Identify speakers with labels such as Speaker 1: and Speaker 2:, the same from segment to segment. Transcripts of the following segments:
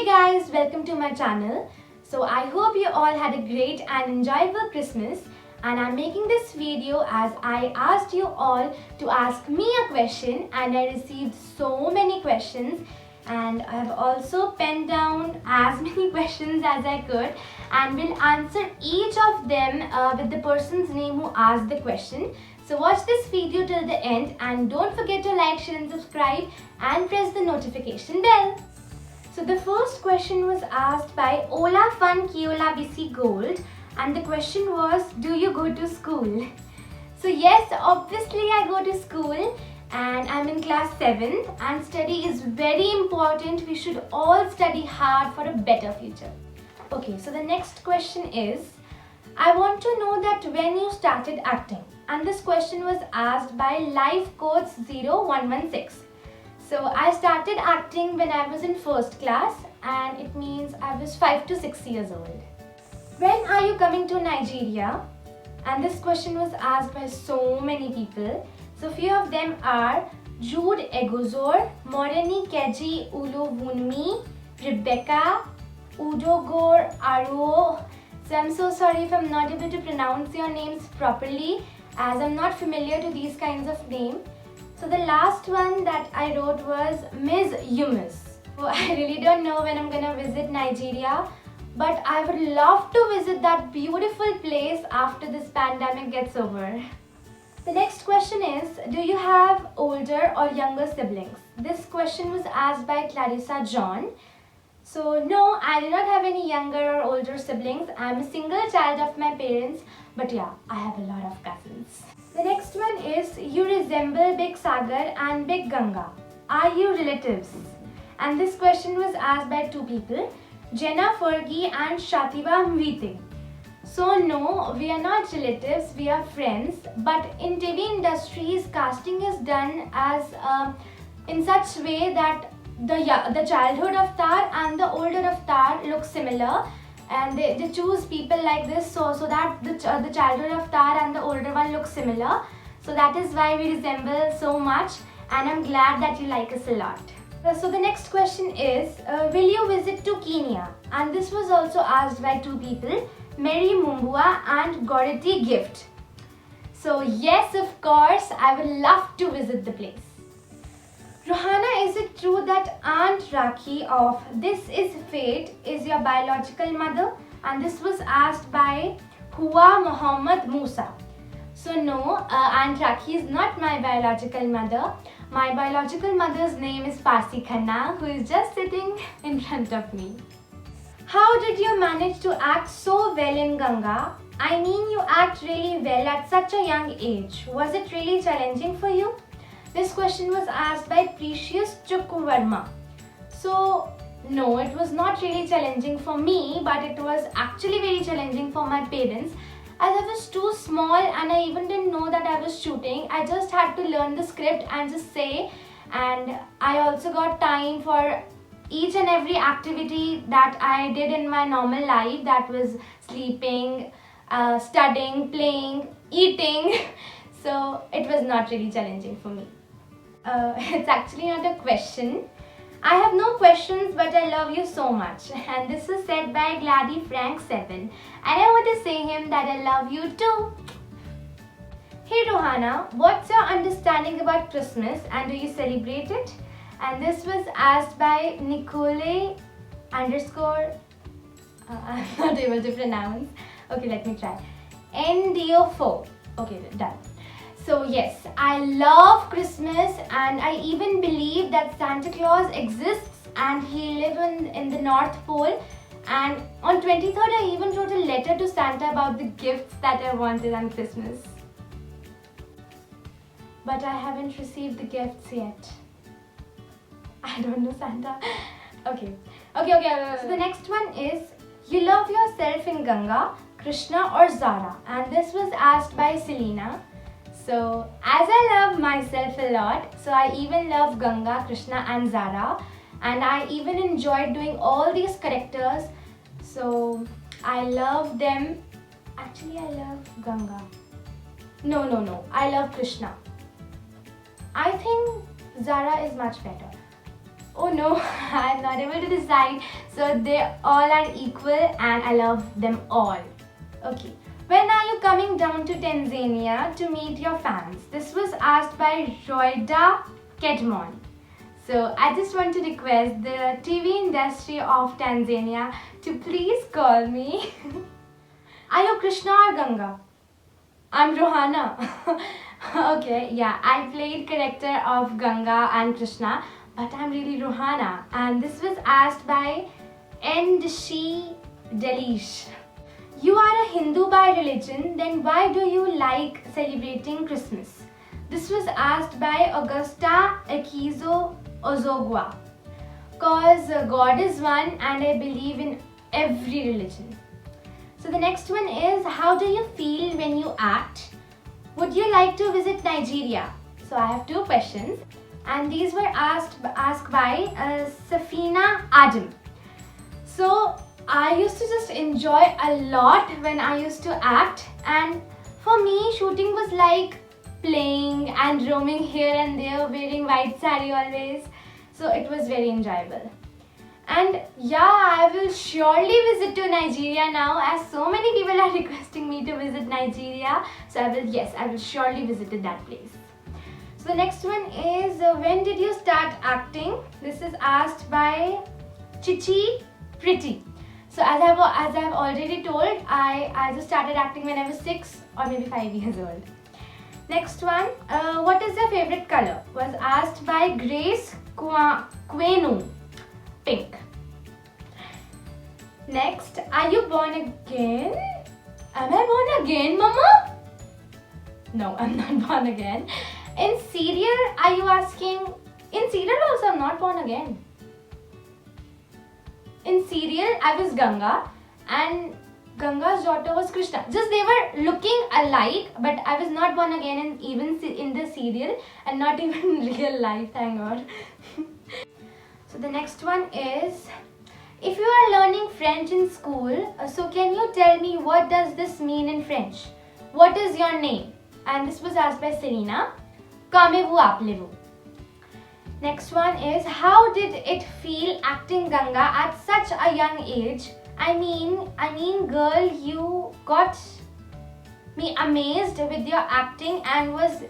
Speaker 1: guys, welcome to my channel. So I hope you all had a great and enjoyable Christmas, and I'm making this video as I asked you all to ask me a question and I received so many questions, and I have also penned down as many questions as I could and will answer each of them with the person's name who asked the question. So watch this video till the end and don't forget to like, share and subscribe and press the notification bell. So the first question was asked by Ola Fun Kiola BC Gold, and the question was, do you go to school? So yes, obviously I go to school and I'm in class 7, and study is very important. We should all study hard for a better future. Okay, so the next question is, I want to know that when you started acting, and this question was asked by Life Coach 0116. So I started acting when I was in first class, and it means I was 5 to 6 years old. When are you coming to Nigeria? And this question was asked by so many people. So few of them are Jude Egozor, Moreni Keji Ulu Wunmi, Rebecca, Udogor Aruo. So I'm so sorry if I'm not able to pronounce your names properly, as I'm not familiar to these kinds of names. So the last one that I wrote was Ms. Yumis. So I really don't know when I'm gonna visit Nigeria, but I would love to visit that beautiful place after this pandemic gets over. The next question is, do you have older or younger siblings? This question was asked by Clarissa John. So no, I do not have any younger or older siblings. I'm a single child of my parents, but yeah, I have a lot of cousins. The next one is, you resemble Big Sagar and Big Ganga. Are you relatives? And this question was asked by two people, Jenna Fergie and Shatiba Mvite. So no, we are not relatives, we are friends. But in TV industries, casting is done as in such way that the childhood avatar and the older avatar look similar, and they choose people like this so that the childhood avatar and the older one look similar. So that is why we resemble so much, and I'm glad that you like us a lot. So the next question is, will you visit to Kenya? And this was also asked by two people, Mary Mumbua and Gority Gift. So yes, of course, I would love to visit the place. Rohana, is it true that Aunt Rakhi of This Is Fate is your biological mother? And this was asked by Hua Muhammad Musa. So no, Aunt Rakhi is not my biological mother. My biological mother's name is Parsi Khanna, who is just sitting in front of me. How did you manage to act so well in Ganga? I mean, you act really well at such a young age. Was it really challenging for you? This question was asked by Precious Chukwarma. So no, it was not really challenging for me, but it was actually very challenging for my parents, as I was too small and I even didn't know that I was shooting. I just had to learn the script and just say, and I also got time for each and every activity that I did in my normal life, that was sleeping, studying, playing, eating. So it was not really challenging for me. It's actually not a question. I have no questions, but I love you so much. And this is said by Gladdy Frank 7. And I want to say him that I love you too. Hey Rohana, what's your understanding about Christmas and do you celebrate it? And this was asked by Nicole underscore, I'm not able to pronounce. Okay, let me try. NDO4. Okay, done. So yes, I love Christmas, and I even believe that Santa Claus exists and he lives in the North Pole. And on 23rd, I even wrote a letter to Santa about the gifts that I wanted on Christmas. But I haven't received the gifts yet. I don't know Santa. Okay. So the next one is, you love yourself in Ganga, Krishna or Zara? And this was asked by Selena. So as I love myself a lot, so I even love Ganga, Krishna and Zara, and I even enjoyed doing all these characters. So I love them. Actually, I love Ganga. No, I love Krishna. I think Zara is much better. Oh no, I'm not able to decide. So they all are equal and I love them all. Okay. When are you coming down to Tanzania to meet your fans? This was asked by Roida Kedmon. So I just want to request the TV industry of Tanzania to please call me. Are you Krishna or Ganga? I'm Rohana. Okay, yeah, I played character of Ganga and Krishna, but I'm really Rohana. And this was asked by Endishi Delish. You are a Hindu by religion, then why do you like celebrating Christmas? This was asked by Augusta Akizo Ozogwa. Cause God is one and I believe in every religion. So the next one is, how do you feel when you act? Would you like to visit Nigeria? So I have two questions and these were asked by Safina Adam. So I used to just enjoy a lot when I used to act, and for me shooting was like playing and roaming here and there wearing white sari always. So it was very enjoyable. And yeah, I will surely visit to Nigeria now as so many people are requesting me to visit Nigeria. So I will surely visit to that place. So the next one is, when did you start acting? This is asked by Chichi Pretty. So as I've already told, I just started acting when I was 6 or maybe 5 years old. Next one, what is your favorite color? Was asked by Grace Quenu. Pink. Next, are you born again? Am I born again, Mama? No, I'm not born again. In serial, are you asking? In serial also, I'm not born again. In serial, I was Ganga and Ganga's daughter was Krishna. Just they were looking alike, but I was not born again and even in the serial and not even in real life, thank God. So the next one is, if you are learning French in school, so can you tell me what does this mean in French? What is your name? And this was asked by Selena. Comment-vous appelez-vous? Next one is, how did it feel acting Ganga at such a young age? I mean girl, you got me amazed with your acting, and was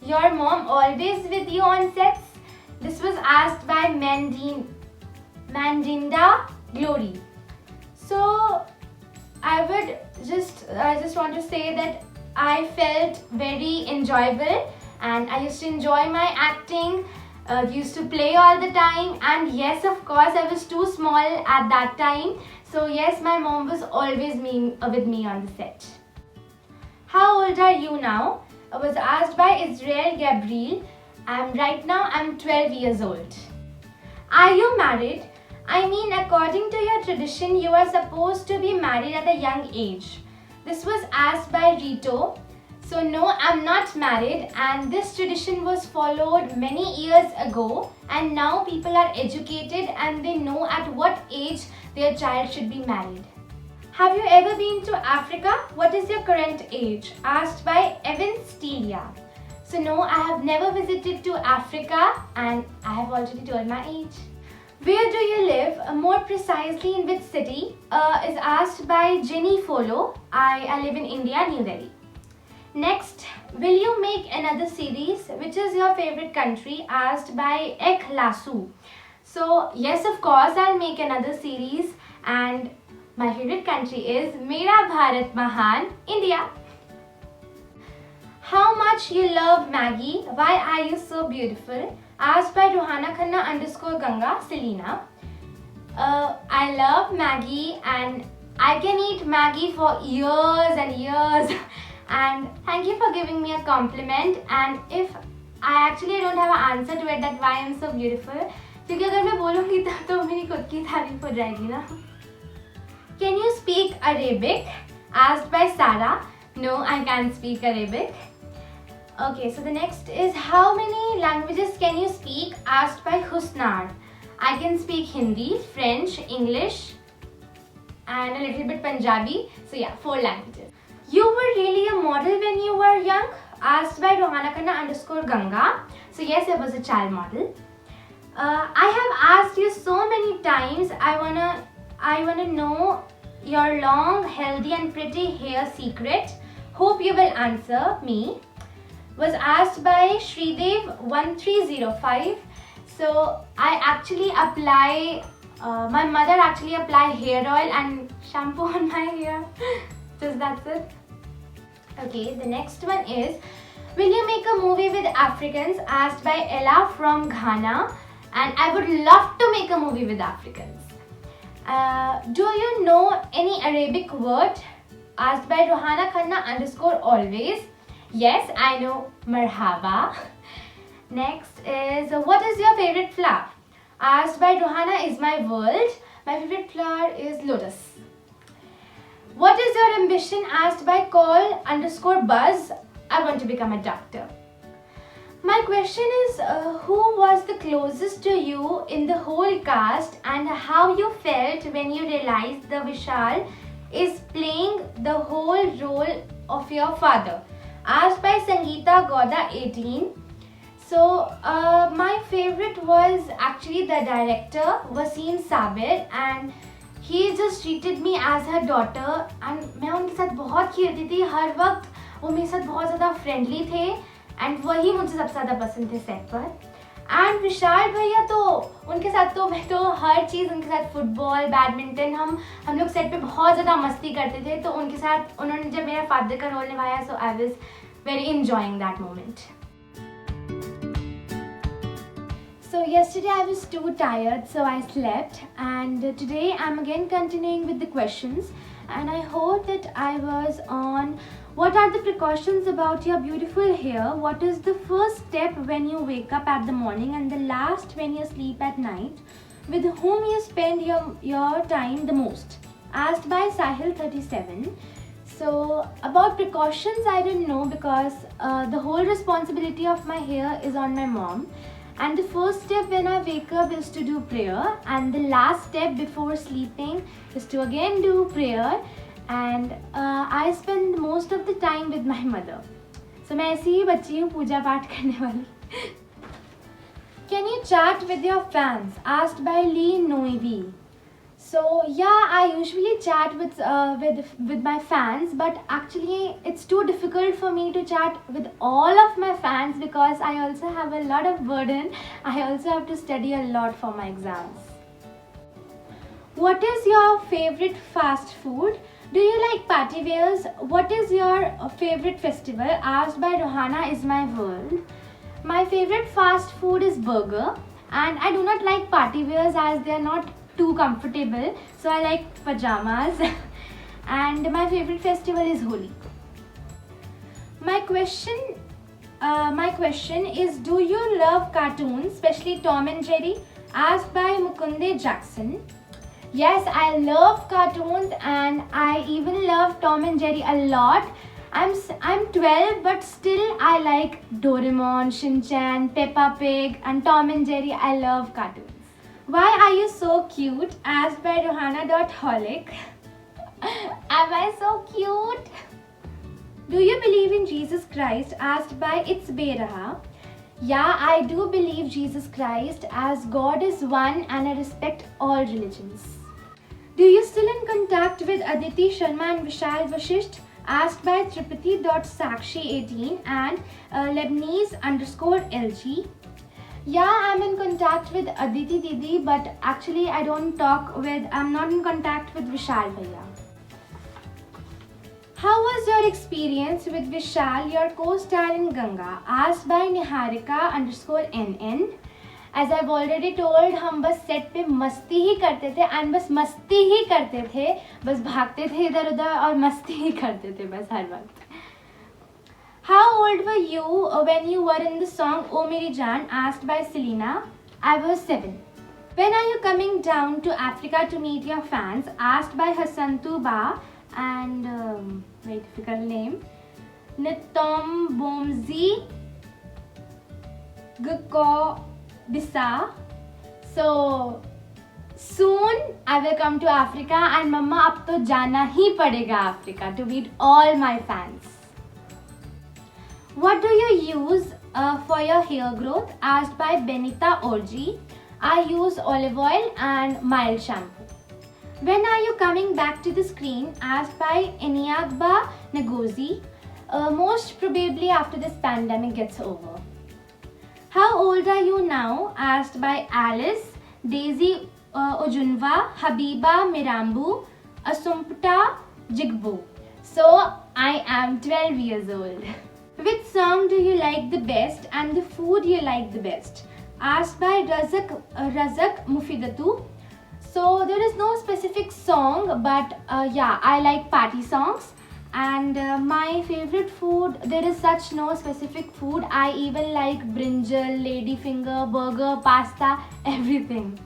Speaker 1: your mom always with you on sets? This was asked by Mandinda Glory. So I just want to say that I felt very enjoyable and I used to enjoy my acting. Used to play all the time, and yes, of course, I was too small at that time. So yes, my mom was always with me on the set. How old are you now? I was asked by Israel Gabriel. Right now I'm 12 years old. Are you married? I mean, according to your tradition, you are supposed to be married at a young age. This was asked by Rito. So no, I'm not married, and this tradition was followed many years ago, and now people are educated and they know at what age their child should be married. Have you ever been to Africa? What is your current age? Asked by Evan Stelia. So no, I have never visited to Africa and I have already told my age. Where do you live? More precisely in which city? Is asked by Jenny Folo. I live in India, New Delhi. Next, will you make another series? Which is your favorite country? Asked by Ek Lasu. So yes, of course, I'll make another series, and my favorite country is Mera Bharat Mahan, India. How much you love Maggie? Why are you so beautiful? Asked by Rohana Khanna _Ganga, Selena. I love Maggie and I can eat Maggie for years and years. And thank you for giving me a compliment. And if I don't have an answer to it that why I'm so beautiful, क्योंकि अगर मैं बोलूँगी तो मेरी खुद की तारीफ हो जाएगी ना. Can you speak Arabic? Asked by Sarah. No, I can't speak Arabic. Okay, so the next is, how many languages can you speak? Asked by Husnar. I can speak Hindi, French, English, and a little bit Punjabi. So yeah, 4 languages. You were really a model when you were young? Asked by Rohana Khanna _Ganga. So yes, I was a child model. I have asked you so many times. I wanna know your long, healthy, and pretty hair secret. Hope you will answer me. Was asked by Shridev1305. So I actually apply. My mother actually apply hair oil and shampoo on my hair. Just that's it. Okay, the next one is, will you make a movie with Africans? Asked by Ella from Ghana. And I would love to make a movie with Africans. Do you know any Arabic word? Asked by Rohana Khanna _always. Yes, I know marhaba. Next is, what is your favorite flower? Asked by Rohana is my world. My favorite flower is lotus. What is your ambition? Asked by call _buzz. I want to become a doctor. My question is, who was the closest to you in the whole cast, and how you felt when you realized the Vishal is playing the whole role of your father? Asked by Sangeeta Gauda 18. So my favorite was actually the director Wasim Sabir, and he just treated me as her daughter, and मैं उनके साथ बहुत खेलती थी हर वक्त. वो मेरे साथ बहुत ज़्यादा फ्रेंडली थे, एंड वही मुझे सबसे ज़्यादा पसंद थे सेट पर. एंड विशाल भैया तो उनके साथ तो मैं तो हर चीज़, उनके साथ फुटबॉल, बैडमिंटन, हम लोग सेट पे बहुत ज़्यादा मस्ती करते थे. तो उनके साथ उन्होंने जब मेरा फादर का रोल निभाया, so I was very enjoying that moment. So yesterday I was too tired, so I slept, and today I'm again continuing with the questions, and I hope that I was on. What are the precautions about your beautiful hair? What is the first step when you wake up at the morning, and the last when you sleep at night? With whom you spend your time the most? Asked by Sahil37. So about precautions, I don't know, because the whole responsibility of my hair is on my mom. And the first step when I wake up is to do prayer, and the last step before sleeping is to again do prayer, and I spend most of the time with my mother. So मैं ऐसी ही बच्ची हूँ पूजा पाठ करने वाली. Can you chat with your fans? Asked by Lee Noivi. So yeah, I usually chat with my fans, but actually it's too difficult for me to chat with all of my fans because I also have a lot of burden. I also have to study a lot for my exams. What is your favorite fast food? Do you like party wears? What is your favorite festival? Asked by Rohana is my world. My favorite fast food is burger, and I do not like party wears as they are not too comfortable, so I like pajamas. And my favorite festival is Holi. My question is, do you love cartoons, especially Tom and Jerry? Asked by Mukunde Jackson. Yes, I love cartoons, and I even love Tom and Jerry a lot. I'm 12, but still I like Doraemon, Shin-chan, Peppa Pig, and Tom and Jerry. I love cartoons. Why are you so cute? Asked by Rohana.holic. Am I so cute? Do you believe in Jesus Christ? Asked by It's Beraha. Yeah, I do believe Jesus Christ, as God is one and I respect all religions. Do you still in contact with Aditi Sharma and Vishal Vashisht? Asked by Tripati.sakshi18 and Lebanese _LG. Yeah, I'm in contact with Aditi Didi, but actually I'm not in contact with Vishal Bhaiya. How was your experience with Vishal, your co-star in Ganga? Asked by Niharika _NN. As I've already told, हम बस set पे मस्ती ही करते थे, and बस मस्ती ही करते थे, बस भागते थे इधर उधर और मस्ती ही करते थे बस हर वक्त. How old were you when you were in the song Oh Meri Jaan? Asked by Selena. I was 7. When are you coming down to Africa to meet your fans? Asked by Hasantu Ba and very difficult name, Nitom Bomzi Gko Bisa. So soon I will come to Africa, and Mama ab to jana hi padega Africa to meet all my fans. What do you use for your hair growth? Asked by Benita Orji. I use olive oil and mild shampoo. When are you coming back to the screen? Asked by Eniagba Ngozi. Most probably after this pandemic gets over. How old are you now? Asked by Alice, Daisy Ojunva, Habiba Mirambu, Asumpta Jigbu. So I am 12 years old. Which song do you like the best and the food you like the best? Asked by Razak Mufidatu. So there is no specific song, but yeah, I like party songs. And my favorite food, there is such no specific food. I even like brinjal, ladyfinger, burger, pasta, everything.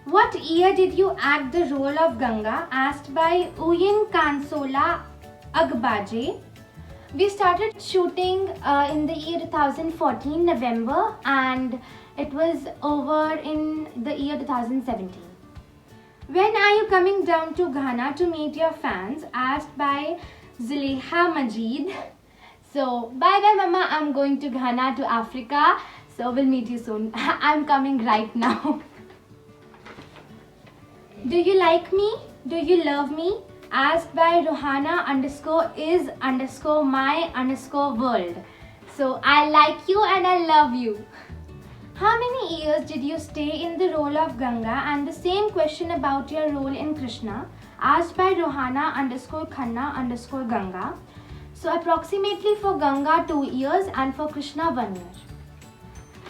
Speaker 1: What year did you act the role of Ganga? Asked by Uyin Kansola Agbaje. We started shooting in the year 2014 November, and it was over in the year 2017. When are you coming down to Ghana to meet your fans? Asked by Zuleha Majid. So bye bye mama, I'm going to Ghana, to Africa. So we'll meet you soon. I'm coming right now. Do you like me? Do you love me? Asked by Rohana _is_my_world. So I like you and I love you. How many years did you stay in the role of Ganga? And the same question about your role in Krishna, asked by Rohana _Khanna_Ganga. So approximately for Ganga 2 years and for Krishna 1 year.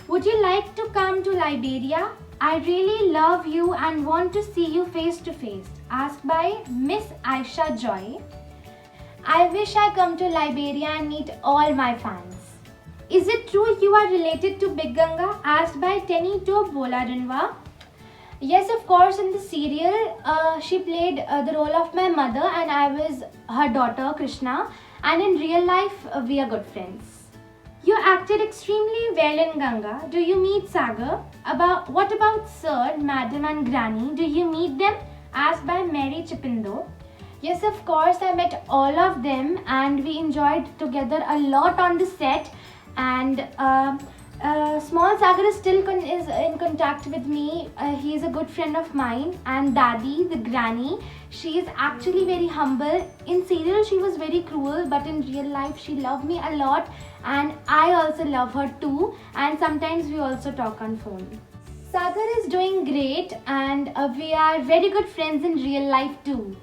Speaker 1: Would you like to come to Liberia? I really love you and want to see you face to face. Asked by Miss Aisha Joy. I wish I come to Liberia and meet all my fans. Is it true you are related to Big Ganga? Asked by Tenny To Bolarinwa. Yes, of course, in the serial, she played the role of my mother and I was her daughter Krishna, and in real life, we are good friends. You acted extremely well in Ganga. Do you meet Sagar? What about Sir, Madam and Granny? Do you meet them? Asked by Mary Chipindo. Yes, of course, I met all of them and we enjoyed together a lot on the set. And small Sagar is still in contact with me. He is a good friend of mine. And Dadi, the granny, she is actually very humble. In serial she was very cruel, but in real life she loved me a lot, and I also love her too, and sometimes we also talk on phone. Sagar is doing great and we are very good friends in real life too.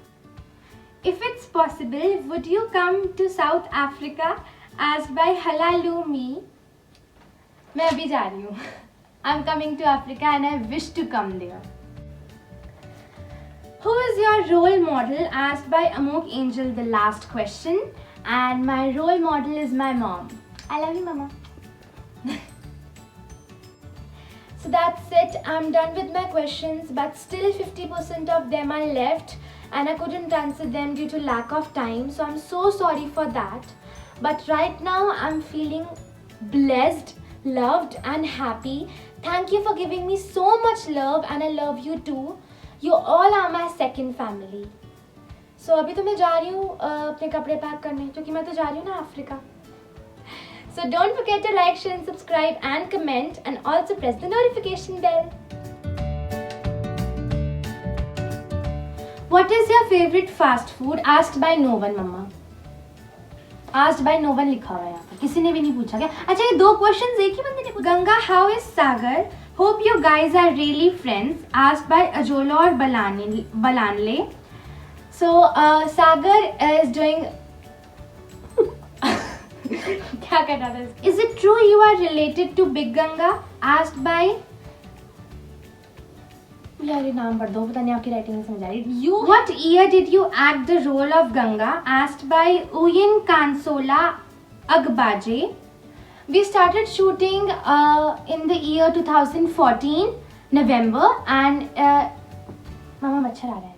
Speaker 1: If it's possible, would you come to South Africa? Asked by Halalu Me. मैं अभी जा रही हूँ. I'm coming to Africa and I wish to come there. Who is your role model? Asked by Amok Angel, the last question. And my role model is my mom. I love you, mama. So that's it. I'm done with my questions, but still 50% of them are left and I couldn't answer them due to lack of time. So I'm so sorry for that. But right now I'm feeling blessed, loved and happy. Thank you for giving me so much love and I love you too. You all are my second family. So अभी तो मैं जा रही हूँ अपने कपड़े pack करने, क्योंकि मैं तो जा रही हूँ ना Africa. So don't forget to like, share and subscribe and comment, and also press the notification bell. What is your favorite fast food? Asked by no one, mama. Asked by no one लिखा हुआ है यहाँ पर, किसी ने भी नहीं पूछा क्या? अच्छा, ये दो क्वेश्चंस एक ही बंदे ने पूछा. Ganga, how is Sagar? Hope you guys are really friends. Asked by Ajola or Balanle. So Sagar is doing. क्या कर रहा था? Is it true you are related to Big Ganga? Asked by. यार ये नाम पढ़ दो, पता नहीं आपकी राइटिंग समझ आ रही. What year did you act the role of Ganga? Asked by Uyin Kansola Agbaje. We started shooting in the year 2014 November, and मामा मच्छर आ रहा है.